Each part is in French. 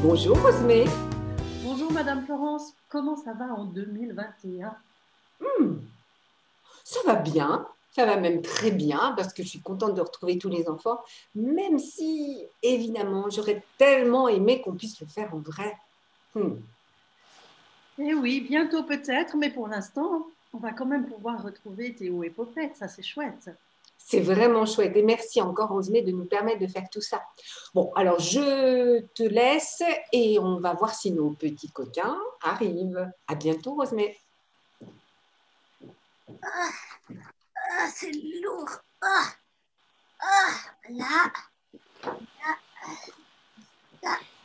Bonjour Rosemée. Bonjour Madame Florence, comment ça va en 2021? Hmm, Ça va bien, ça va même très bien parce que je suis contente de retrouver tous les enfants, même si évidemment j'aurais tellement aimé qu'on puisse le faire en vrai. Hmm, Eh oui, bientôt peut-être, mais pour l'instant, on va quand même pouvoir retrouver Théo et Popette, ça c'est chouette. C'est vraiment chouette et merci encore Rosemée de nous permettre de faire tout ça. Bon, alors je te laisse et on va voir si nos petits coquins arrivent. À bientôt Rosemée. C'est lourd. Ah, là,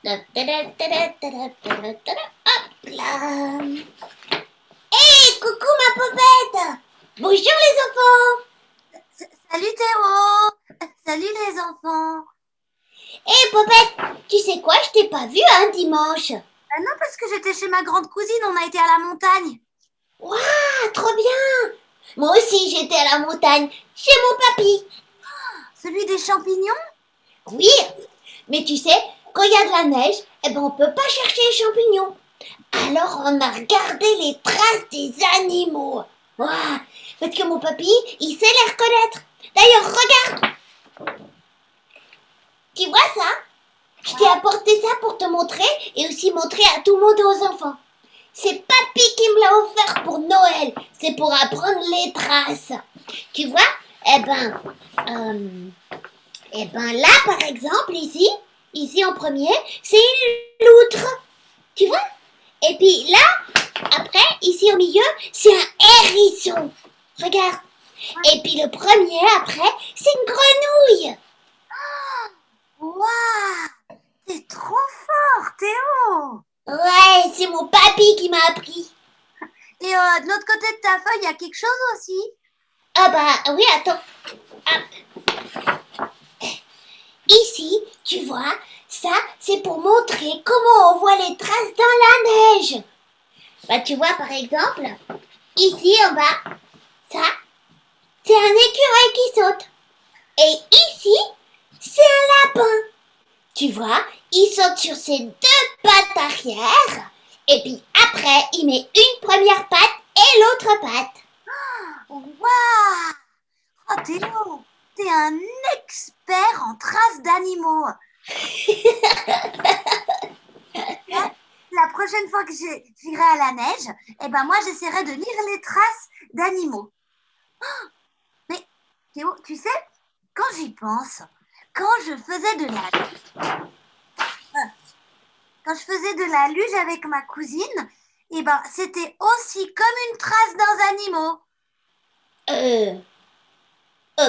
là. Hop là. Hé, coucou ma popette. Bonjour les enfants. Salut Théo. Salut les enfants. Hé popette, tu sais quoi, je t'ai pas vu un dimanche. Non, parce que j'étais chez ma grande cousine, on a été à la montagne. Waouh, trop bien. Moi aussi j'étais à la montagne, chez mon papy. Celui des champignons? Oui, mais tu sais, quand il y a de la neige, on peut pas chercher les champignons. Alors on a regardé les traces des animaux. Ouah, parce que mon papy, il sait les reconnaître. D'ailleurs, regarde. Tu vois ça? Je t'ai apporté ça pour te montrer et aussi montrer à tout le monde et aux enfants. C'est papy qui me l'a offert pour Noël. C'est pour apprendre les traces. Tu vois? Là, par exemple, ici en premier, c'est une loutre. Tu vois? Et puis là, après, ici au milieu, c'est un hérisson. Regarde. Et puis le premier, après, c'est une grenouille. Waouh! T'es trop fort, Théo! Ouais, c'est mon papy qui m'a appris. Et de l'autre côté de ta feuille, il y a quelque chose aussi? Ah bah oui, attends. Hop. Ici, tu vois, ça, c'est pour montrer comment on voit les traces dans la neige. Bah, tu vois, par exemple, ici en bas, ça, c'est un écureuil qui saute. Et ici, c'est un lapin. Tu vois, il saute sur ses deux pattes arrière. Et puis après, il met une première patte et l'autre patte. Waouh! Oh Théo, t'es un expert en traces d'animaux. La prochaine fois que j'irai à la neige, moi j'essaierai de lire les traces d'animaux. Oh, mais Théo, tu sais, quand j'y pense, quand je faisais de la quand je faisais de la luge avec ma cousine, c'était aussi comme une trace d'un animaux.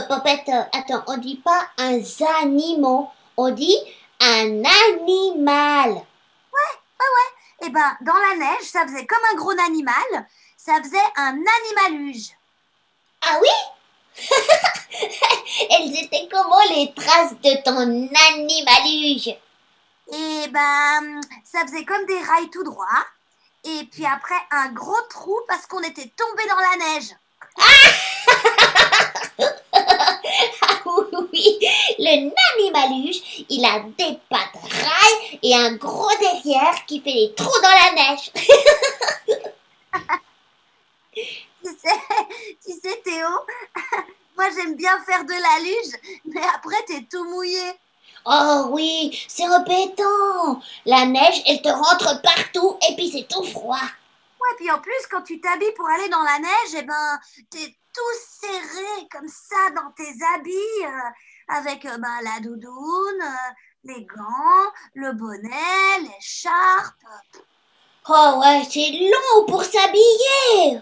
Popette, attends, on dit pas un animal, on dit un animal. Ouais. Dans la neige, ça faisait comme un gros animal, ça faisait un animaluge. Ah oui? Elles étaient comment les traces de ton animaluge? Ça faisait comme des rails tout droits. Et puis après, un gros trou parce qu'on était tombé dans la neige. Ah oui, le nanimaluche, il a des pattes rails et un gros derrière qui fait des trous dans la neige. Tu sais, Théo, moi j'aime bien faire de la luge, mais après t'es tout mouillé. Oh oui, c'est embêtant. La neige, elle te rentre partout et puis c'est tout froid. Ouais, puis en plus, quand tu t'habilles pour aller dans la neige, t'es tout serré comme ça dans tes habits, avec la doudoune, les gants, le bonnet, l'écharpe. Oh ouais, c'est long pour s'habiller.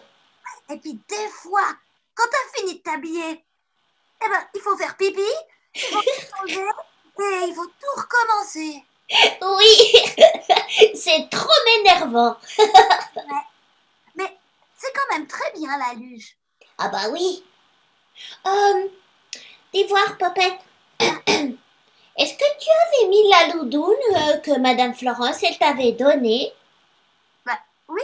Et puis des fois, quand t'as fini de t'habiller, il faut faire pipi, il faut changer et il faut tout recommencer. Oui, c'est trop énervant. Ouais. Mais c'est quand même très bien la luge. Ah bah oui. Dis voir, Popette. Est-ce que tu avais mis la doudoune que Madame Florence, elle t'avait donnée? Oui,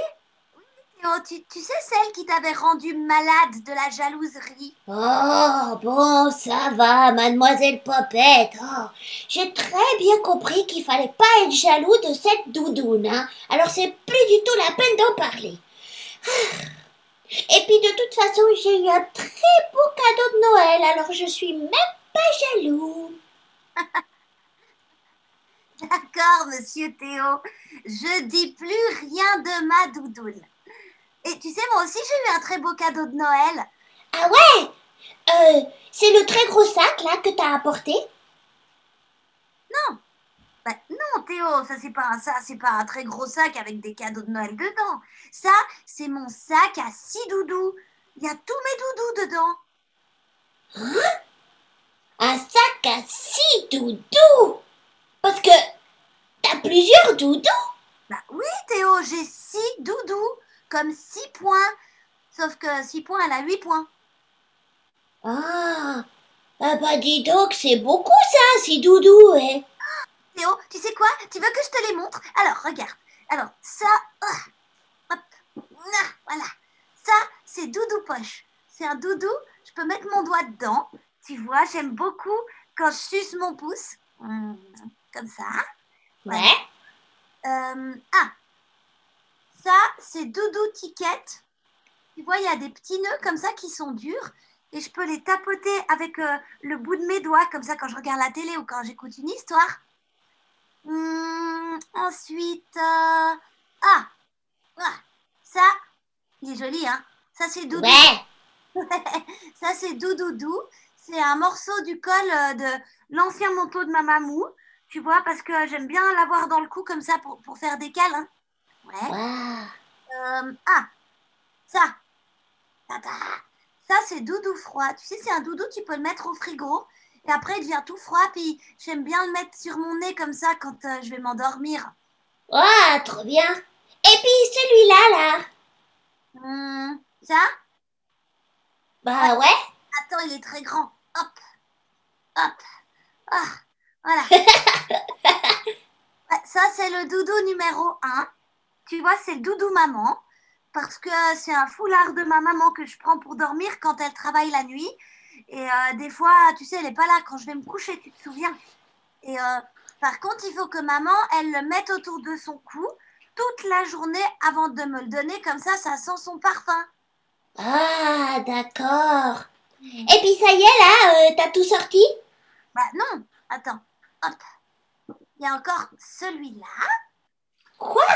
Oh, tu sais celle qui t'avait rendu malade de la jalouserie? Oh, bon, ça va, mademoiselle Popette. Oh, j'ai très bien compris qu'il fallait pas être jaloux de cette doudoune, hein. Alors c'est plus du tout la peine d'en parler. Et puis de toute façon, j'ai eu un très beau cadeau de Noël, alors je suis même pas jaloux. D'accord, monsieur Théo. Je dis plus rien de ma doudoune. Et tu sais, moi aussi, j'ai eu un très beau cadeau de Noël. Ah ouais? C'est le très gros sac là que t'as apporté? Bah, non, Théo, ça, c'est pas un très gros sac avec des cadeaux de Noël dedans. Ça, c'est mon sac à 6 doudous. Il y a tous mes doudous dedans. Un sac à 6 doudous? Parce que t'as plusieurs doudous? Bah oui, Théo, j'ai 6 doudous, comme 6 points. Sauf que 6 points, elle a 8 points. Ah, bah dis donc, c'est beaucoup ça, 6 doudous, eh. Théo, tu sais quoi? Tu veux que je te les montre? Alors, regarde. Alors, ça, hop, voilà. Ça, c'est doudou poche. C'est un doudou, je peux mettre mon doigt dedans. Tu vois, j'aime beaucoup quand je suce mon pouce. Comme ça. Ouais. Ça, c'est doudou ticket. Tu vois, il y a des petits nœuds comme ça qui sont durs. Et je peux les tapoter avec le bout de mes doigts, comme ça, quand je regarde la télé ou quand j'écoute une histoire. Ensuite, ça, il est joli, hein. Ça, c'est doudou. Ouais. Ça, c'est doudoudou. C'est un morceau du col de l'ancien manteau de ma mamou. Tu vois, parce que j'aime bien l'avoir dans le cou comme ça pour faire des câlins. Ouais. Wow. Ça. Ça, c'est doudou froid. Tu sais, c'est un doudou, tu peux le mettre au frigo. Et après, il devient tout froid. Puis, j'aime bien le mettre sur mon nez comme ça quand je vais m'endormir. Ah, trop bien. Et puis celui-là, là. Ça? Bah ouais. Attends, il est très grand. Hop. Voilà. Ça, c'est le doudou numéro 1. Tu vois, c'est le doudou maman. Parce que c'est un foulard de ma maman que je prends pour dormir quand elle travaille la nuit. Et des fois, tu sais, elle n'est pas là quand je vais me coucher, tu te souviens. Et par contre, il faut que maman, elle le mette autour de son cou toute la journée avant de me le donner. Comme ça sent son parfum. Ah, d'accord. Et puis ça y est, là, t'as tout sorti? Bah non, attends. Hop. Il y a encore celui-là. Quoi?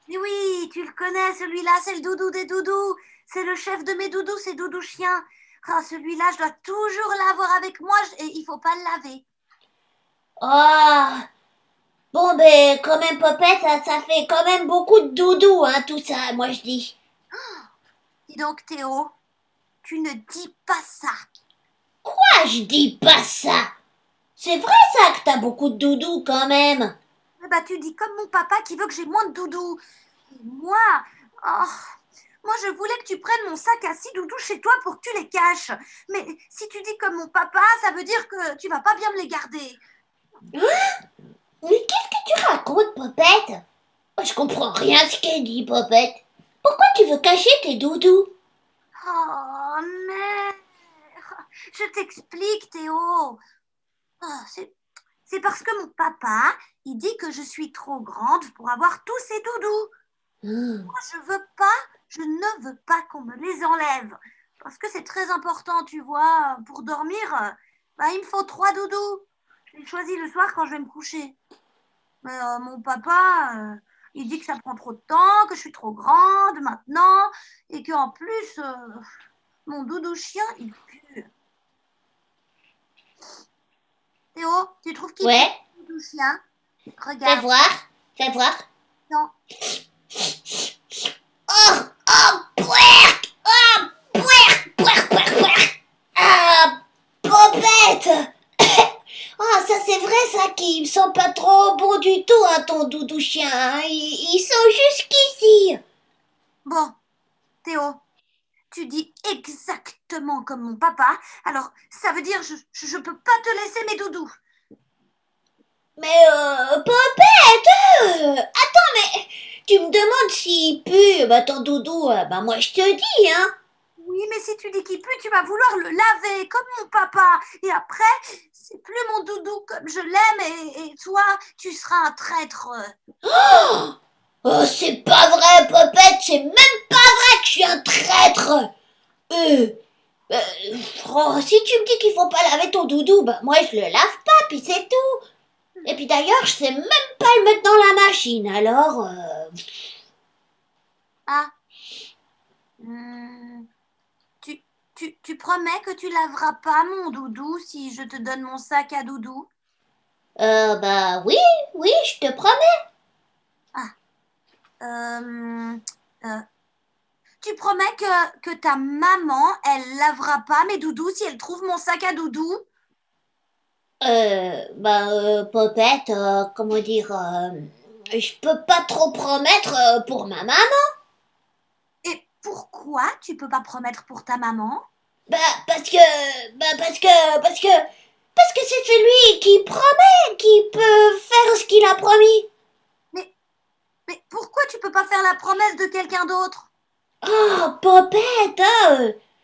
Mais oui, tu le connais, celui-là, c'est le doudou des doudous. C'est le chef de mes doudous, c'est Doudou Chien. Ah, celui-là, je dois toujours l'avoir avec moi et il faut pas le laver. Oh. Bon, ben, quand même, Popette, ça fait quand même beaucoup de doudou, hein, tout ça, moi je dis. Dis donc, Théo, tu ne dis pas ça. Quoi, je dis pas ça? C'est vrai ça que t'as beaucoup de doudou quand même. Bah, tu dis comme mon papa qui veut que j'ai moins de doudou. Et moi, moi, je voulais que tu prennes mon sac à 6 doudous chez toi pour que tu les caches. Mais si tu dis comme mon papa, ça veut dire que tu vas pas bien me les garder. Mais qu'est-ce que tu racontes, Popette? Je comprends rien à ce qu'elle dit, Popette. Pourquoi tu veux cacher tes doudous? Oh, mais... Je t'explique, Théo. C'est parce que mon papa, il dit que je suis trop grande pour avoir tous ces doudous. Moi, je ne veux pas qu'on me les enlève. Parce que c'est très important, tu vois, pour dormir, il me faut 3 doudous. Je les choisis le soir quand je vais me coucher. Mais mon papa, il dit que ça prend trop de temps, que je suis trop grande maintenant, et qu'en plus, mon doudou chien, il pue. Théo, tu trouves qu'il pue le doudou chien? Regarde. Fais voir. Non. Pouerc! Pouerc! Ah, Popette! Ah, ça c'est vrai ça qu'il me sent pas trop bon du tout, hein, ton doudou chien. Hein. Il sent jusqu'ici. Bon, Théo, tu dis exactement comme mon papa, alors ça veut dire je peux pas te laisser mes doudous. Mais Popette! Attends, mais tu me demandes s'il pue, ton doudou, moi je te dis, hein. Oui, mais si tu dis qu'il pue, tu vas vouloir le laver comme mon papa. Et après, c'est plus mon doudou comme je l'aime et toi, tu seras un traître. Oh, c'est pas vrai, Popette, c'est même pas vrai que je suis un traître. Si tu me dis qu'il faut pas laver ton doudou, moi je le lave pas, puis c'est tout. Et puis d'ailleurs, je sais même pas le mettre dans la machine, alors... Ah. Tu promets que tu laveras pas mon doudou si je te donne mon sac à doudou? Oui, je te promets. Tu promets que ta maman, elle lavera pas mes doudous si elle trouve mon sac à doudou? Popette, comment dire, je peux pas trop promettre pour ma maman. Et pourquoi tu peux pas promettre pour ta maman? Parce que c'est celui qui promet qui peut faire ce qu'il a promis. Mais pourquoi tu peux pas faire la promesse de quelqu'un d'autre? Oh, Popette,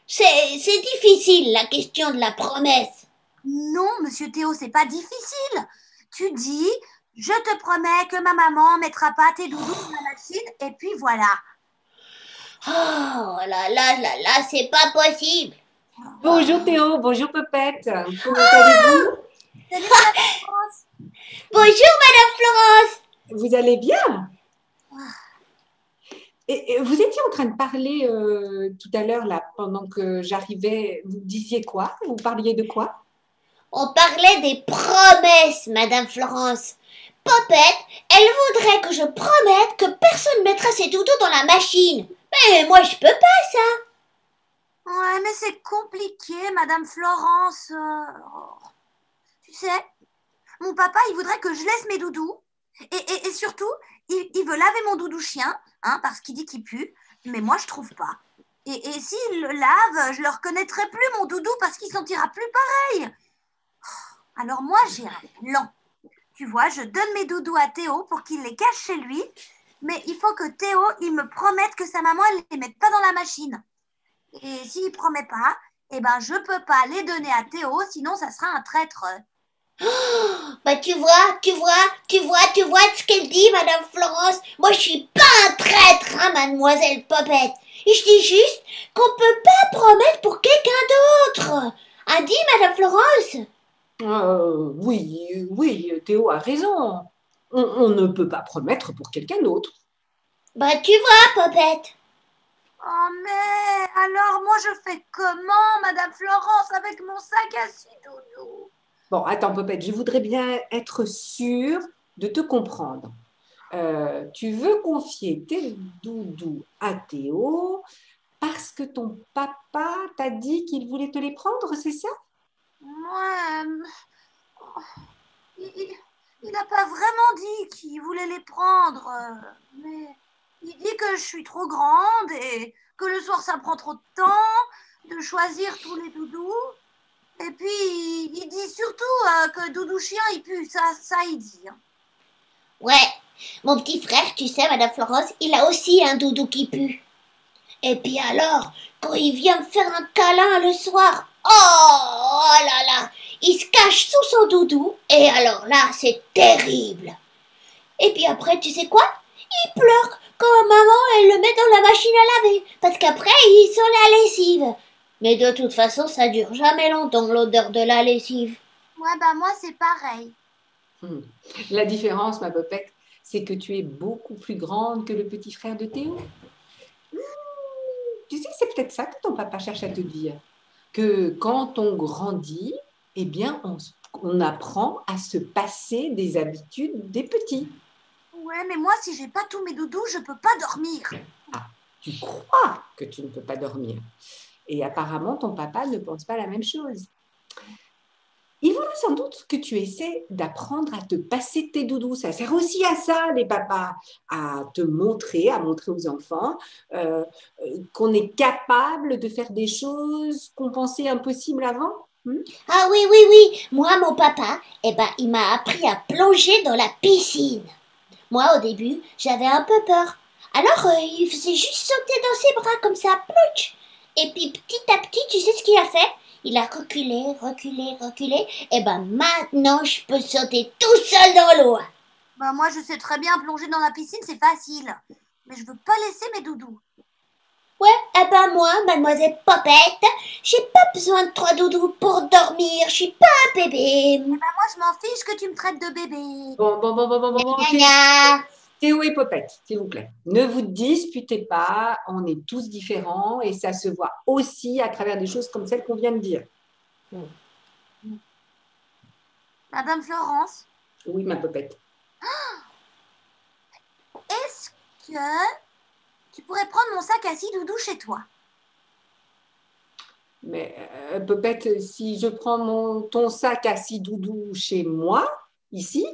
c'est difficile la question de la promesse. Non, monsieur Théo, c'est pas difficile. Tu dis, je te promets que ma maman mettra pas tes doudous dans la machine et puis voilà. Oh là, c'est pas possible. Bonjour Théo, bonjour Popette. Comment allez-vous? Salut Madame France. Bonjour Madame Florence. Vous allez bien? Et vous étiez en train de parler tout à l'heure, là, pendant que j'arrivais. Vous disiez quoi? Vous parliez de quoi? On parlait des promesses, Madame Florence. Popette, elle voudrait que je promette que personne ne mettra ses doudous dans la machine. Mais moi, je peux pas, ça. Ouais, mais c'est compliqué, Madame Florence. Tu sais, mon papa, il voudrait que je laisse mes doudous. Et surtout, il veut laver mon doudou chien, hein, parce qu'il dit qu'il pue. Mais moi, je trouve pas. Et s'il le lave, je le reconnaîtrai plus, mon doudou, parce qu'il sentira plus pareil. Alors moi, j'ai un plan. Tu vois, je donne mes doudous à Théo pour qu'il les cache chez lui. Mais il faut que Théo, il me promette que sa maman, elle les mette pas dans la machine. Et s'il promet pas, je peux pas les donner à Théo, sinon ça sera un traître. Tu vois ce qu'elle dit, Madame Florence. Moi, je suis pas un traître, hein, Mademoiselle Popette. Et je dis juste qu'on peut pas promettre pour quelqu'un d'autre. A dit, Madame Florence? Oui, Théo a raison. On ne peut pas promettre pour quelqu'un d'autre. Tu vois, Popette. Oh mais alors moi je fais comment, Madame Florence, avec mon sac à six doudous? Bon, attends, Popette, je voudrais bien être sûre de te comprendre. Tu veux confier tes doudous à Théo parce que ton papa t'a dit qu'il voulait te les prendre, c'est ça? Ouais, il n'a pas vraiment dit qu'il voulait les prendre, mais il dit que je suis trop grande et que le soir ça prend trop de temps de choisir tous les doudous. Et puis il dit surtout que doudou chien il pue, ça il dit. Ouais, mon petit frère, tu sais, Madame Florence, il a aussi un doudou qui pue. Et puis alors, quand il vient me faire un câlin le soir, oh là, il se cache sous son doudou, et alors là, c'est terrible. Et puis après, tu sais quoi? Il pleure quand maman, elle le met dans la machine à laver, parce qu'après, il sent la lessive. Mais de toute façon, ça dure jamais longtemps, l'odeur de la lessive. Ouais, moi c'est pareil. La différence, ma Popette, c'est que tu es beaucoup plus grande que le petit frère de Théo. Tu sais, c'est peut-être ça que ton papa cherche à te dire. Que quand on grandit, eh bien, on apprend à se passer des habitudes des petits. Ouais, mais moi, si j'ai pas tous mes doudous, je peux pas dormir. Ah, tu crois que tu ne peux pas dormir. Et apparemment, ton papa ne pense pas la même chose. Il voudrait sans doute que tu essaies d'apprendre à te passer tes doudous. Ça sert aussi à ça, les papas, à montrer aux enfants qu'on est capable de faire des choses qu'on pensait impossibles avant. Ah oui, moi, mon papa, il m'a appris à plonger dans la piscine. Moi, au début, j'avais un peu peur. Alors, il faisait juste sauter dans ses bras comme ça, plouch. Et puis, petit à petit, tu sais ce qu'il a fait? Il a reculé, reculé, reculé. Et ben maintenant, je peux sauter tout seul dans l'eau. Bah, moi, je sais très bien plonger dans la piscine, c'est facile. Mais je veux pas laisser mes doudous. Ouais, eh ben moi, mademoiselle Popette, j'ai pas besoin de 3 doudous pour dormir. Je suis pas un bébé. Moi, je m'en fiche que tu me traites de bébé. Bon. Gna, gna. Théo et Popette, s'il vous plaît. Ne vous disputez pas, on est tous différents et ça se voit aussi à travers des choses comme celles qu'on vient de dire. Madame Florence, Oui, ma Popette. est-ce que tu pourrais prendre mon sac à 6 doudous chez toi? Mais Popette, si je prends ton sac à 6 doudous chez moi, ici,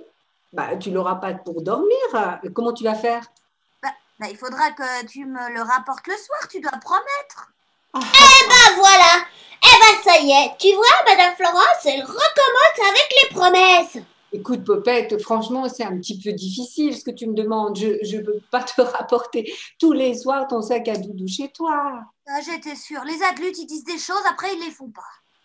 bah, tu l'auras pas pour dormir. Comment tu vas faire? Bah, il faudra que tu me le rapportes le soir, tu dois promettre. Ah voilà. Eh ben ça y est, tu vois, madame Florence, elle recommence avec les promesses. Écoute, Popette, franchement, c'est un petit peu difficile ce que tu me demandes. Je ne peux pas te rapporter tous les soirs ton sac à doudou chez toi. Ah, j'étais sûre, les adultes, ils disent des choses, après, ils les font pas.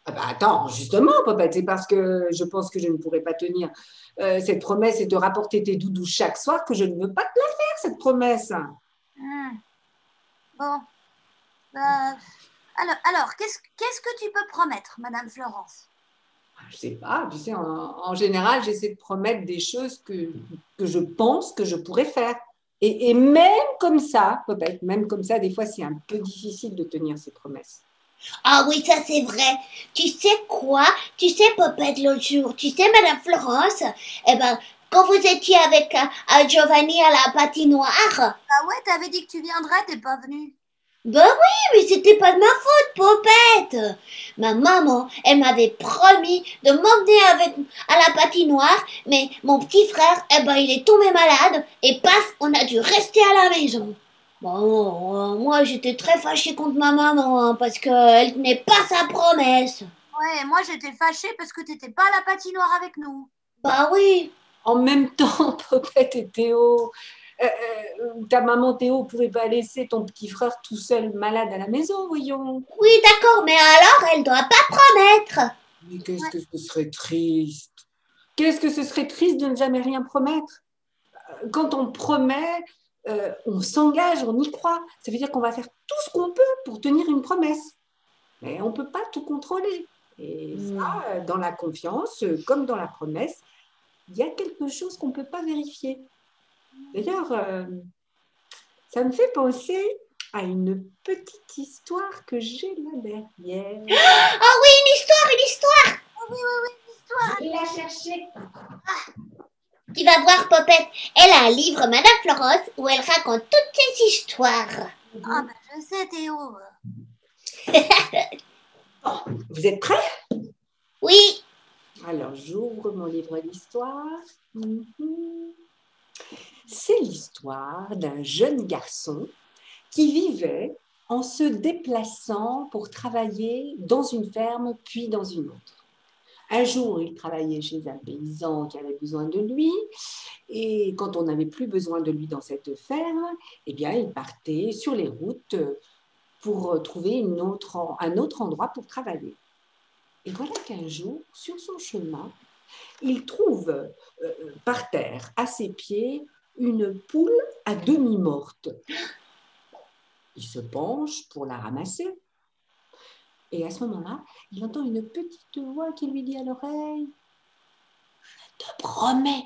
Ah bah attends, justement, Popette, c'est parce que je pense que je ne pourrais pas tenir cette promesse et te rapporter tes doudous chaque soir que je ne veux pas te la faire, cette promesse. Bon. Alors qu'est-ce que tu peux promettre, Madame Florence? Je sais pas, tu sais, en général, j'essaie de promettre des choses que je pense que je pourrais faire. Et même comme ça, Popette, même comme ça, des fois, c'est un peu difficile de tenir ces promesses. Ah oui, ça c'est vrai. Tu sais quoi? Tu sais, Popette, l'autre jour, tu sais, madame Florence, eh ben, quand vous étiez avec Giovanni à la patinoire, Ah ouais, t'avais dit que tu viendrais, t'es pas venue. ben oui, mais c'était pas de ma faute, Popette. Ma maman, elle m'avait promis de m'emmener avec à la patinoire, mais mon petit frère, eh ben, il est tombé malade et paf, on a dû rester à la maison. Bon, moi j'étais très fâchée contre ma maman hein, parce qu'elle tenait pas sa promesse. Ouais, moi j'étais fâchée parce que t'étais pas à la patinoire avec nous. Bah oui. En même temps, Popette et Théo, ta maman Théo ne pouvait pas laisser ton petit frère tout seul malade à la maison, voyons. Oui, d'accord, mais alors elle doit pas promettre. Mais qu'est-ce que ce serait triste. Qu'est-ce que ce serait triste de ne jamais rien promettre. Quand on promet, on s'engage, on y croit. Ça veut dire qu'on va faire tout ce qu'on peut pour tenir une promesse. Mais on ne peut pas tout contrôler. Et ça, dans la confiance, comme dans la promesse, il y a quelque chose qu'on ne peut pas vérifier. D'ailleurs, ça me fait penser à une petite histoire que j'ai là derrière. Ah oui, une histoire. Oui, une histoire. Je vais la chercher. Tu vas voir, Popette, elle a un livre, Madame Florence, où elle raconte toutes ses histoires. Ah bah je sais, Théo. Bon, vous êtes prêts? Oui. Alors, j'ouvre mon livre d'histoire. C'est l'histoire d'un jeune garçon qui vivait en se déplaçant pour travailler dans une ferme puis dans une autre. Un jour, il travaillait chez un paysan qui avait besoin de lui et quand on n'avait plus besoin de lui dans cette ferme, eh bien, il partait sur les routes pour trouver un autre endroit pour travailler. Et voilà qu'un jour, sur son chemin, il trouve par terre, à ses pieds, une poule à demi morte. Il se penche pour la ramasser. Et à ce moment-là, il entend une petite voix qui lui dit à l'oreille « Je te promets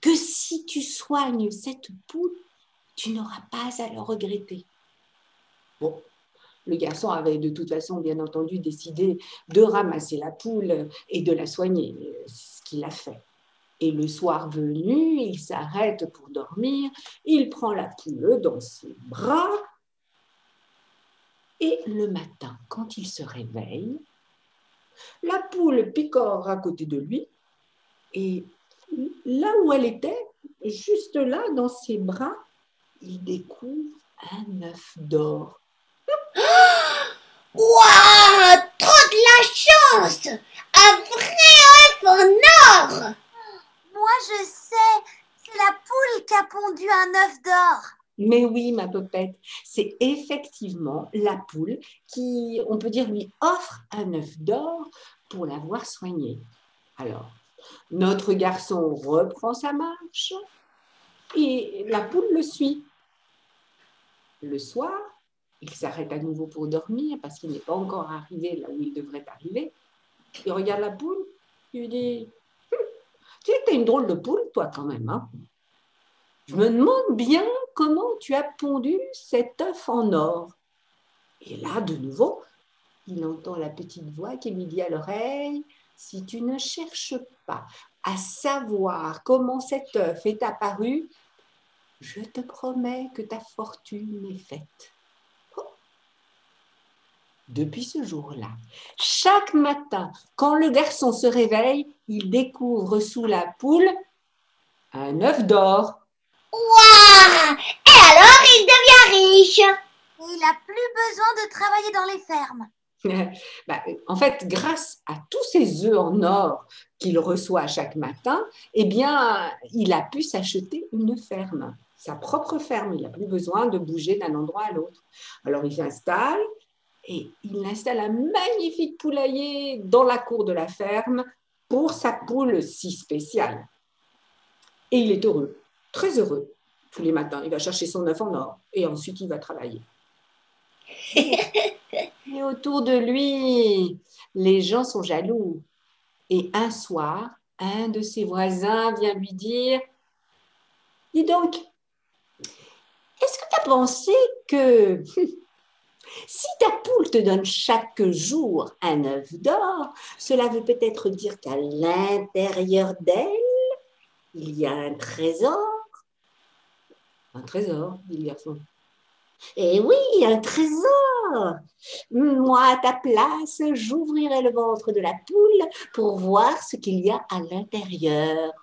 que si tu soignes cette poule, tu n'auras pas à le regretter. » Bon, le garçon avait de toute façon, bien entendu, décidé de ramasser la poule et de la soigner, ce qu'il a fait. Et le soir venu, il s'arrête pour dormir, il prend la poule dans ses bras et le matin, quand il se réveille, la poule picore à côté de lui et là où elle était, juste là dans ses bras, il découvre un œuf d'or. Waouh, trop de la chance! Un vrai œuf en or! Moi je sais, c'est la poule qui a pondu un œuf d'or. Mais oui, ma popette, c'est effectivement la poule qui, on peut dire, lui offre un œuf d'or pour l'avoir soigné. Alors, notre garçon reprend sa marche et la poule le suit. Le soir, il s'arrête à nouveau pour dormir parce qu'il n'est pas encore arrivé là où il devrait arriver. Il regarde la poule, il lui dit « Tu es une drôle de poule, toi, quand même, hein. Je me demande bien comment tu as pondu cet œuf en or. » Et là, de nouveau, il entend la petite voix qui lui dit à l'oreille « Si tu ne cherches pas à savoir comment cet œuf est apparu, je te promets que ta fortune est faite. » Depuis ce jour-là, chaque matin, quand le garçon se réveille, il découvre sous la poule un œuf d'or. Waouh! Et alors, il devient riche. Et il n'a plus besoin de travailler dans les fermes. En fait, grâce à tous ces œufs en or qu'il reçoit chaque matin, eh bien, il a pu s'acheter une ferme, sa propre ferme. Il n'a plus besoin de bouger d'un endroit à l'autre. Alors, il s'installe et il installe un magnifique poulailler dans la cour de la ferme pour sa poule si spéciale. Et il est heureux, très heureux. Tous les matins, il va chercher son œuf en or et ensuite il va travailler. Et autour de lui, les gens sont jaloux. Et un soir, un de ses voisins vient lui dire « Dis donc, est-ce que tu as pensé que si ta poule te donne chaque jour un œuf d'or, cela veut peut-être dire qu'à l'intérieur d'elle, il y a un trésor ?» Un trésor, dit le garçon. Eh oui, un trésor. Moi, à ta place, j'ouvrirai le ventre de la poule pour voir ce qu'il y a à l'intérieur.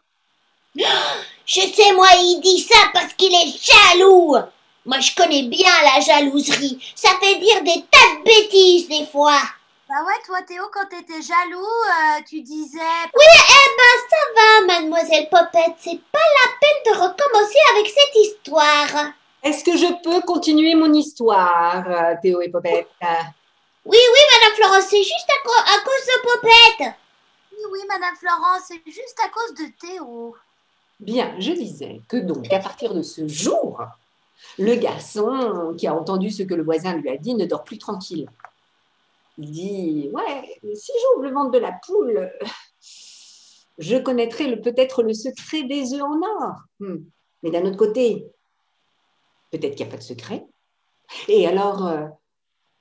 Je sais, moi, il dit ça parce qu'il est jaloux. Moi, je connais bien la jalouserie. Ça fait dire des tas de bêtises, des fois. Bah ouais, toi, Théo, quand t'étais jaloux, tu disais... Oui, ça va, mademoiselle Popette. C'est pas la peine de recommencer avec cette histoire. Est-ce que je peux continuer mon histoire, Théo et Popette? Oui, madame Florence, c'est juste à cause de Popette. Oui, madame Florence, c'est juste à cause de Théo. Bien, je disais que donc, à partir de ce jour, le garçon qui a entendu ce que le voisin lui a dit ne dort plus tranquille. Il dit « Ouais, si j'ouvre le ventre de la poule, je connaîtrai peut-être le secret des œufs en or. Mais d'un autre côté, peut-être qu'il n'y a pas de secret. Et alors,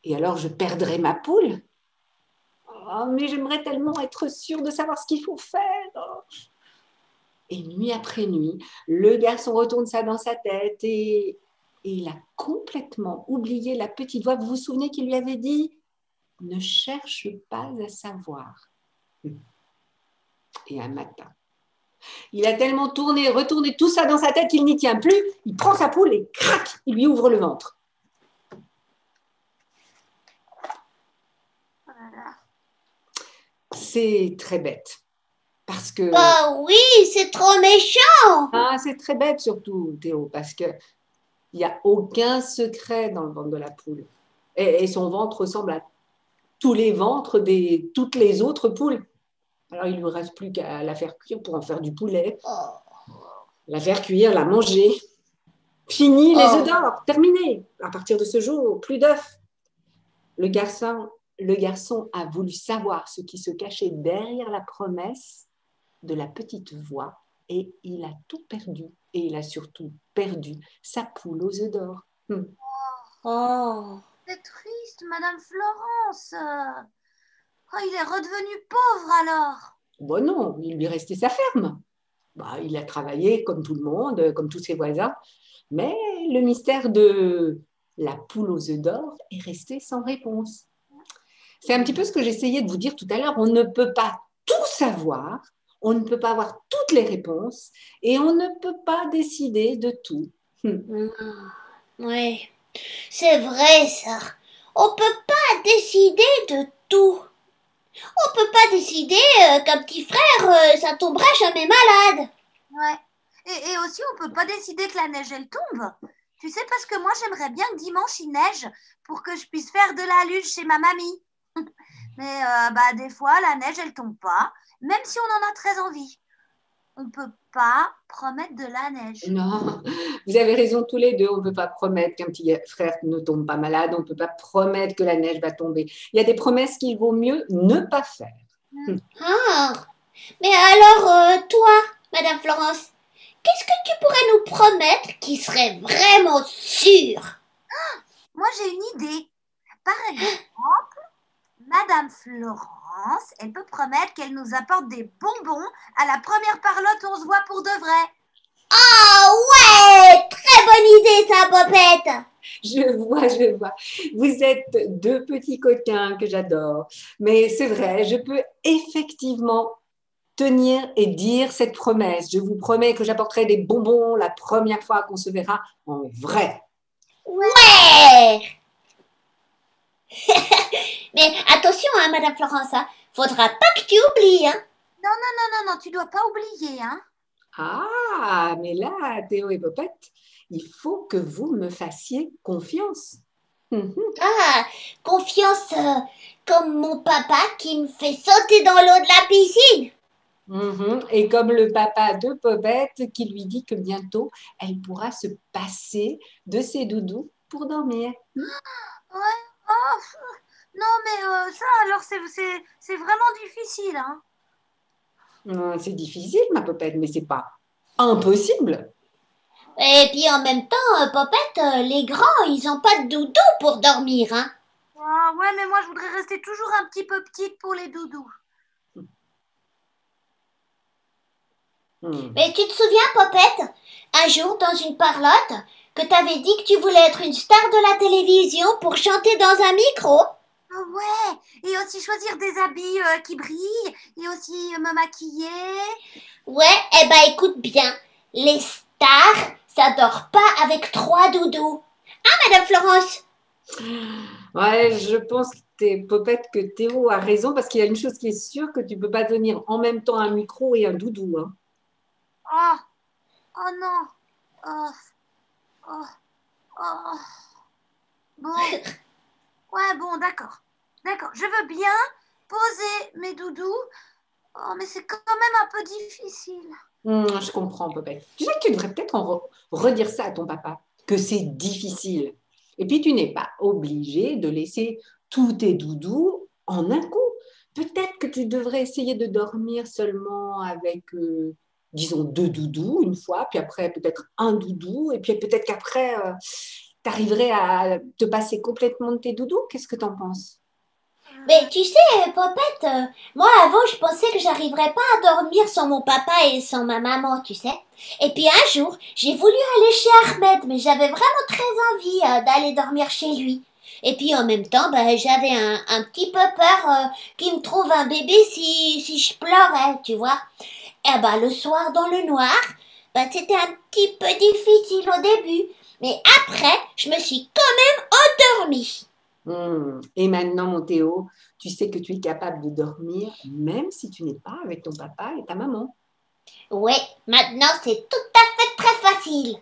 je perdrai ma poule. Oh, mais j'aimerais tellement être sûre de savoir ce qu'il faut faire. » Et nuit après nuit, le garçon retourne ça dans sa tête et il a complètement oublié la petite voix. Vous vous souvenez qu'il lui avait dit « Ne cherche pas à savoir. » Et un matin, il a tellement tourné, retourné tout ça dans sa tête qu'il n'y tient plus. Il prend sa poule et crac, il lui ouvre le ventre. Voilà. C'est très bête. Parce que... Oh oui, c'est trop méchant. Ah, c'est très bête surtout, Théo, parce qu'il n'y a aucun secret dans le ventre de la poule. Et son ventre ressemble à tous les ventres de toutes les autres poules. Alors, il ne lui reste plus qu'à la faire cuire pour en faire du poulet. La faire cuire, la manger. Fini les œufs d'or, terminé. À partir de ce jour, plus d'œufs. Le garçon a voulu savoir ce qui se cachait derrière la promesse de la petite voix et il a tout perdu. Et il a surtout perdu sa poule aux œufs d'or. Oh. C'est triste, madame Florence. Oh, il est redevenu pauvre alors. Bon non, il lui restait sa ferme. Il a travaillé comme tout le monde, comme tous ses voisins. Mais le mystère de la poule aux œufs d'or est resté sans réponse. C'est un petit peu ce que j'essayais de vous dire tout à l'heure. On ne peut pas tout savoir, on ne peut pas avoir toutes les réponses et on ne peut pas décider de tout. Oui, c'est vrai ça. On ne peut pas décider de tout. On ne peut pas décider qu'un petit frère, ça tombera jamais malade. Ouais. Et aussi, on peut pas décider que la neige, elle tombe. Tu sais, parce que moi, j'aimerais bien que dimanche, il neige pour que je puisse faire de la luge chez ma mamie. Mais des fois, la neige, elle tombe pas, même si on en a très envie. On peut pas promettre de la neige. Non, vous avez raison tous les deux. On ne peut pas promettre qu'un petit frère ne tombe pas malade. On ne peut pas promettre que la neige va tomber. Il y a des promesses qu'il vaut mieux ne pas faire. Ah, mais alors, toi, Madame Florence, qu'est-ce que tu pourrais nous promettre qui serait vraiment sûr? Moi, j'ai une idée. Par exemple, Madame Florence, elle peut promettre qu'elle nous apporte des bonbons à la première parlotte où on se voit pour de vrai. Ah ouais, très bonne idée ça, Popette. Je vois, je vois. Vous êtes deux petits coquins que j'adore. Mais c'est vrai, je peux effectivement tenir et dire cette promesse. Je vous promets que j'apporterai des bonbons la première fois qu'on se verra en vrai. Ouais. Mais attention, hein, Madame Florence, hein, faudra pas que tu oublies, hein. Non, tu dois pas oublier, hein. Ah, mais là, Théo et Popette, il faut que vous me fassiez confiance. Ah, confiance comme mon papa qui me fait sauter dans l'eau de la piscine. Et comme le papa de Popette qui lui dit que bientôt, elle pourra se passer de ses doudous pour dormir. Ouais. Oh, non, mais ça, alors, c'est vraiment difficile, hein. C'est difficile, ma Popette, mais c'est pas impossible. Et puis en même temps, Popette, les grands, ils ont pas de doudou pour dormir, hein. Ah, ouais, mais moi, je voudrais rester toujours un petit peu petite pour les doudous. Mais tu te souviens, Popette, un jour dans une parlotte, que t'avais dit que tu voulais être une star de la télévision pour chanter dans un micro? Ah ouais, et aussi choisir des habits qui brillent, et aussi me maquiller. Ouais, eh ben écoute bien, les stars, ça dort pas avec 3 doudous. Ah, Madame Florence? Ouais, je pense Popette, que Théo a raison parce qu'il y a une chose qui est sûre, que tu peux pas tenir en même temps un micro et un doudou. Hein. Oh non. Oh. Bon. Ouais, bon, d'accord. Je veux bien poser mes doudous. Oh, mais c'est quand même un peu difficile. Je comprends, Popette. Tu sais que tu devrais peut-être redire ça à ton papa, que c'est difficile. Et puis, tu n'es pas obligé de laisser tous tes doudous en un coup. Peut-être que tu devrais essayer de dormir seulement avec, disons, 2 doudous une fois, puis après, peut-être un doudou, et puis peut-être qu'après, tu arriverais à te passer complètement de tes doudous. Qu'est-ce que tu en penses? Mais tu sais, Popette, moi avant je pensais que j'arriverais pas à dormir sans mon papa et sans ma maman, tu sais. Et puis un jour, j'ai voulu aller chez Ahmed, mais j'avais vraiment très envie d'aller dormir chez lui. Et puis en même temps, j'avais un petit peu peur qu'il me trouve un bébé si je pleurais, tu vois. Et le soir dans le noir, c'était un petit peu difficile au début. Mais après, je me suis quand même endormie. Et maintenant, mon Théo, tu sais que tu es capable de dormir même si tu n'es pas avec ton papa et ta maman. Ouais, maintenant c'est tout à fait très facile.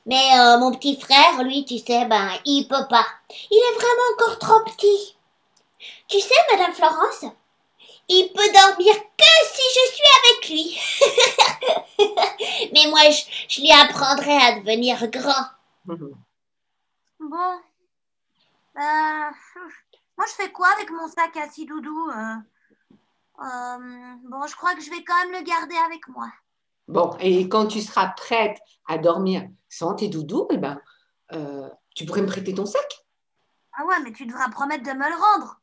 Mais mon petit frère, lui, tu sais, il peut pas. Il est vraiment encore trop petit. Tu sais, Madame Florence, il peut dormir que si je suis avec lui. Mais moi, je lui apprendrai à devenir grand. Bon. Moi, je fais quoi avec mon sac à 6 doudous Bon, je crois que je vais quand même le garder avec moi. Bon, et quand tu seras prête à dormir sans tes doudous, tu pourrais me prêter ton sac? Ah ouais, mais tu devras promettre de me le rendre.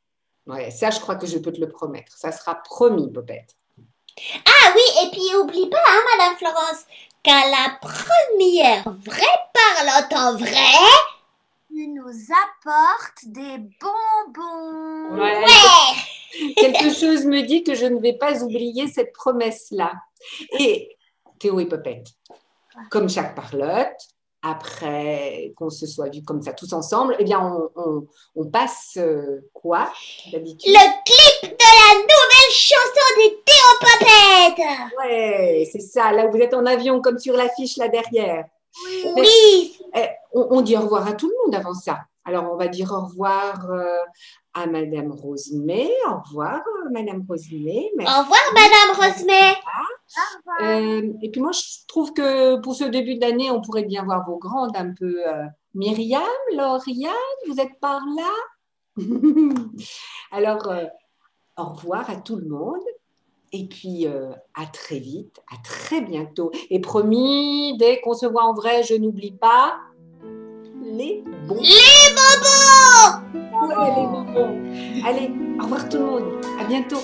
Ouais, ça, je crois que je peux te le promettre. Ça sera promis, Popette. Ah oui, et puis oublie pas, hein, Madame Florence, qu'à la première vraie parlotte en vrai, tu nous apportes des bonbons. Ouais. Quelque chose me dit que je ne vais pas oublier cette promesse-là. Et Théo et Popette, comme chaque parlotte, après qu'on se soit vus comme ça tous ensemble, eh bien, on passe quoi d'habitude? Le clip de la nouvelle chanson des Théo Popettes. Ouais, c'est ça, là où vous êtes en avion comme sur l'affiche là derrière. Oui. On dit au revoir à tout le monde avant ça. Alors, on va dire au revoir à Madame Rosemée. Au revoir, Madame Rosemée. Au revoir, Madame Rosemée. Et puis moi, je trouve que pour ce début d'année, on pourrait bien voir vos grandes un peu. Myriam, Lauriane, vous êtes par là? Alors, au revoir à tout le monde. Et puis, à très vite, à très bientôt. Et promis, dès qu'on se voit en vrai, je n'oublie pas les bons. Les bobos. Ouais, les bonbons. Allez, au revoir tout le monde. À bientôt.